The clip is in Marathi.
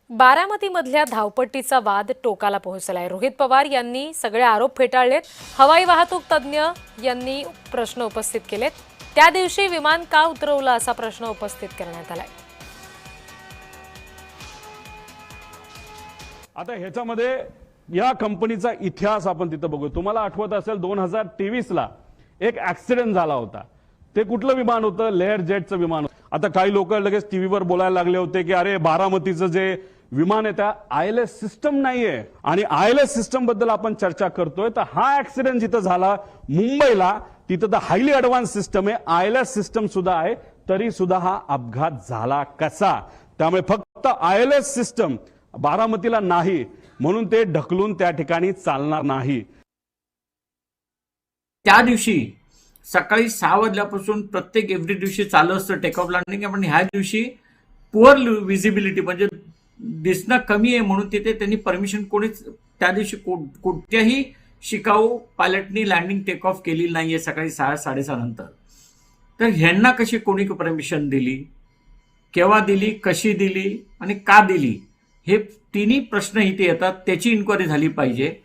बारामतीमधल्या धावपट्टीचा वाद टोकाला पोहोचलाय। रोहित पवार यांनी सगळे आरोप फेटाळलेत। हवाई वाहतूक तज्ञ यांनी प्रश्न उपस्थित केलेत। त्या दिवशी विमान का उतरवलं असा प्रश्न उपस्थित करण्यात आलाय। आता ह्याच्यामध्ये या कंपनीचा इतिहास आपण तिथे बघू। तुम्हाला आठवत असेल 2023 ला एक ऍक्सिडेंट झाला होता। ते कुठलं विमान होतं? लेअर जेटचं विमान। आता काही लोक लगेच टीव्हीवर बोलायला लागले होते की अरे बारामतीचं जे विमान आहे त्या ILS सिस्टम नाहीये आणि ILS सिस्टम बद्दल आपण चर्चा करतोय। तर हा ऍक्सिडेंट जिथं झाला मुंबईला, तिथं तर हायली ऍडव्हान्स सिस्टम आहे, ILS सिस्टम सुद्धा आहे, तरी सुद्धा हा अपघात झाला कसा? त्यामुळे फक्त ILS सिस्टम बारामतीला नाही म्हणून ते ढकलून त्या ठिकाणी चालणार नाही। त्या दिवशी सकाळी 6 वाजल्यापासून प्रत्येक एव्हरी दिवशी चालू असतं टेक ऑफ लँडिंग, पण ह्या दिवशी पुअर विजिबिलिटी म्हणजे दिसणं कमी आहे म्हणून तिथे त्यांनी परमिशन कोणीच त्या दिवशी कोणत्याही शिकाऊ पायलटनी लँडिंग टेक ऑफ केलेली नाहीये सकाळी 6-6:30 नंतर। तर ह्यांना कशी कोणी परमिशन दिली, केव्हा दिली, कशी दिली आणि का दिली, हे तिन्ही प्रश्न इथे येतात। त्याची इन्क्वायरी झाली पाहिजे।